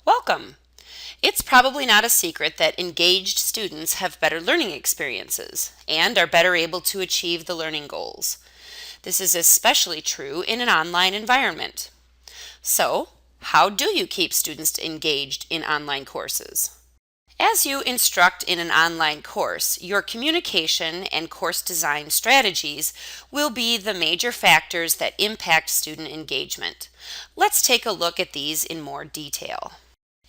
Welcome! It's probably not a secret that engaged students have better learning experiences and are better able to achieve the learning goals. This is especially true in an online environment. So, how do you keep students engaged in online courses? As you instruct in an online course, your communication and course design strategies will be the major factors that impact student engagement. Let's take a look at these in more detail.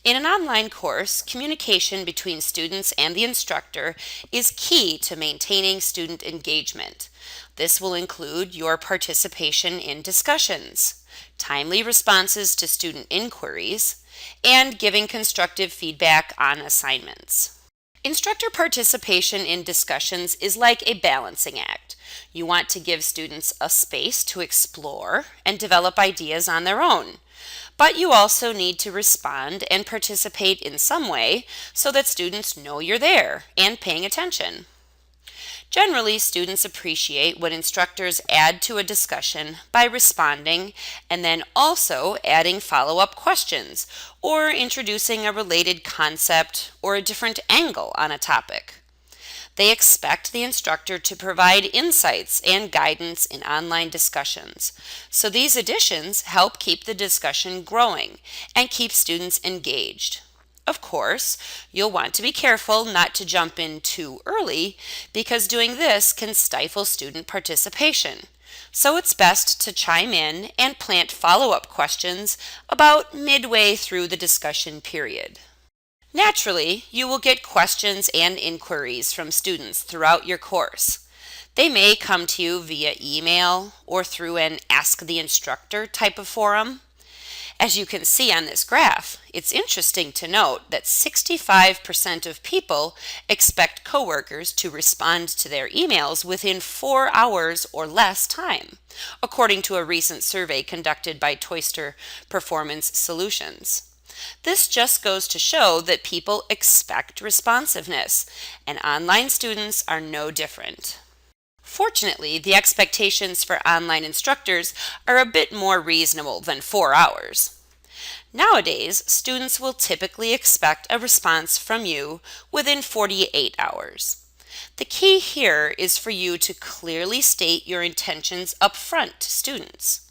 In an online course, communication between students and the instructor is key to maintaining student engagement. This will include your participation in discussions, timely responses to student inquiries, and giving constructive feedback on assignments. Instructor participation in discussions is like a balancing act. You want to give students a space to explore and develop ideas on their own. But you also need to respond and participate in some way so that students know you're there and paying attention. Generally, students appreciate when instructors add to a discussion by responding and then also adding follow-up questions or introducing a related concept or a different angle on a topic. They expect the instructor to provide insights and guidance in online discussions. So these additions help keep the discussion growing and keep students engaged. Of course, you'll want to be careful not to jump in too early because doing this can stifle student participation. So it's best to chime in and plant follow-up questions about midway through the discussion period. Naturally, you will get questions and inquiries from students throughout your course. They may come to you via email or through an Ask the Instructor type of forum. As you can see on this graph, it's interesting to note that 65% of people expect coworkers to respond to their emails within 4 hours or less time, according to a recent survey conducted by Toyster Performance Solutions. This just goes to show that people expect responsiveness, and online students are no different. Fortunately, the expectations for online instructors are a bit more reasonable than 4 hours. Nowadays, students will typically expect a response from you within 48 hours. The key here is for you to clearly state your intentions up front to students.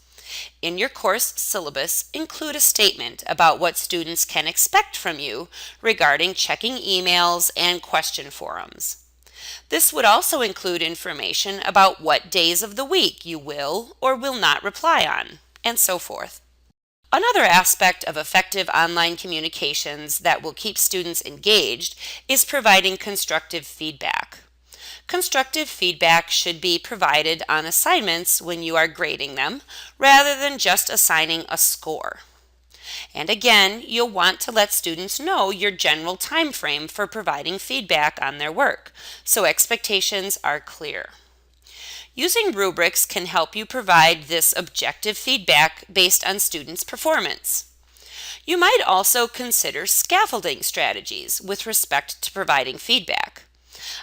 In your course syllabus, include a statement about what students can expect from you regarding checking emails and question forums. This would also include information about what days of the week you will or will not reply on, and so forth. Another aspect of effective online communications that will keep students engaged is providing constructive feedback. Constructive feedback should be provided on assignments when you are grading them, rather than just assigning a score. And again, you'll want to let students know your general time frame for providing feedback on their work, so expectations are clear. Using rubrics can help you provide this objective feedback based on students' performance. You might also consider scaffolding strategies with respect to providing feedback.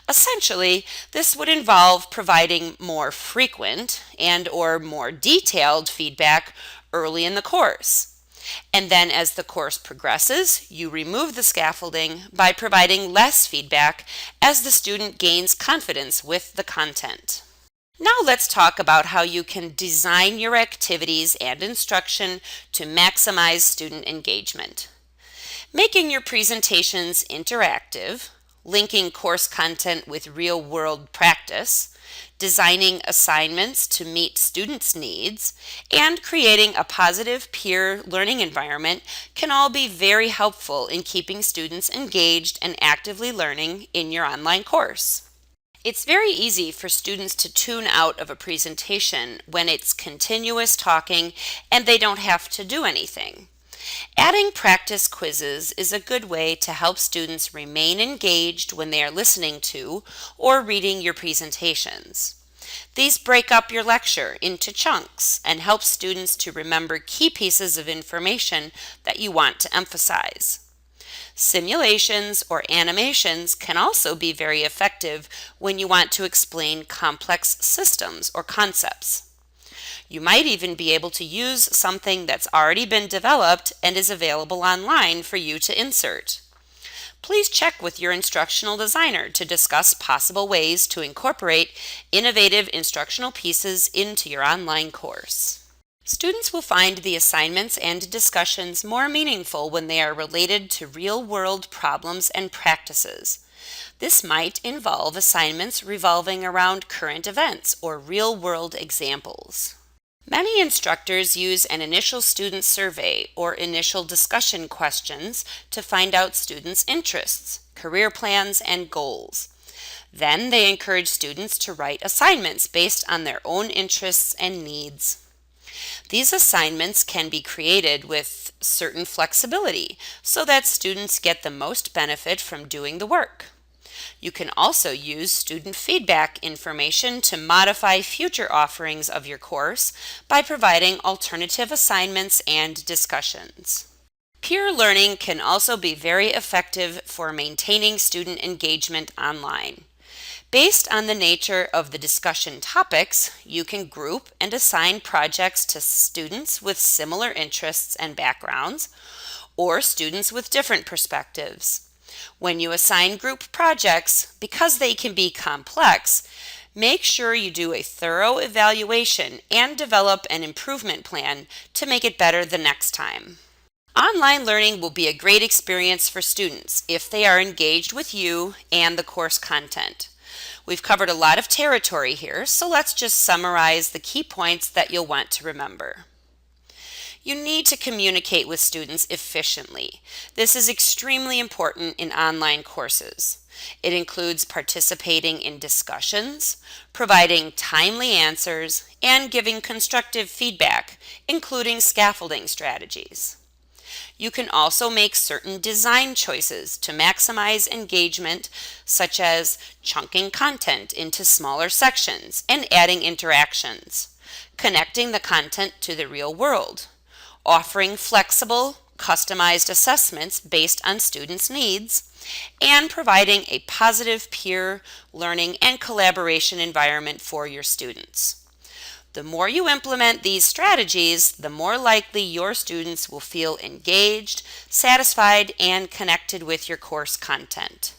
Essentially, this would involve providing more frequent and/or more detailed feedback early in the course. And then as the course progresses, you remove the scaffolding by providing less feedback as the student gains confidence with the content. Now let's talk about how you can design your activities and instruction to maximize student engagement. Making your presentations interactive, linking course content with real-world practice, designing assignments to meet students' needs, and creating a positive peer learning environment can all be very helpful in keeping students engaged and actively learning in your online course. It's very easy for students to tune out of a presentation when it's continuous talking and they don't have to do anything. Adding practice quizzes is a good way to help students remain engaged when they are listening to or reading your presentations. These break up your lecture into chunks and help students to remember key pieces of information that you want to emphasize. Simulations or animations can also be very effective when you want to explain complex systems or concepts. You might even be able to use something that's already been developed and is available online for you to insert. Please check with your instructional designer to discuss possible ways to incorporate innovative instructional pieces into your online course. Students will find the assignments and discussions more meaningful when they are related to real-world problems and practices. This might involve assignments revolving around current events or real-world examples. Many instructors use an initial student survey or initial discussion questions to find out students' interests, career plans, and goals. Then they encourage students to write assignments based on their own interests and needs. These assignments can be created with certain flexibility so that students get the most benefit from doing the work. You can also use student feedback information to modify future offerings of your course by providing alternative assignments and discussions. Peer learning can also be very effective for maintaining student engagement online. Based on the nature of the discussion topics, you can group and assign projects to students with similar interests and backgrounds, or students with different perspectives. When you assign group projects, because they can be complex, make sure you do a thorough evaluation and develop an improvement plan to make it better the next time. Online learning will be a great experience for students if they are engaged with you and the course content. We've covered a lot of territory here, so let's just summarize the key points that you'll want to remember. You need to communicate with students efficiently. This is extremely important in online courses. It includes participating in discussions, providing timely answers, and giving constructive feedback, including scaffolding strategies. You can also make certain design choices to maximize engagement, such as chunking content into smaller sections and adding interactions, connecting the content to the real world, offering flexible, customized assessments based on students' needs, and providing a positive peer learning and collaboration environment for your students. The more you implement these strategies, the more likely your students will feel engaged, satisfied, and connected with your course content.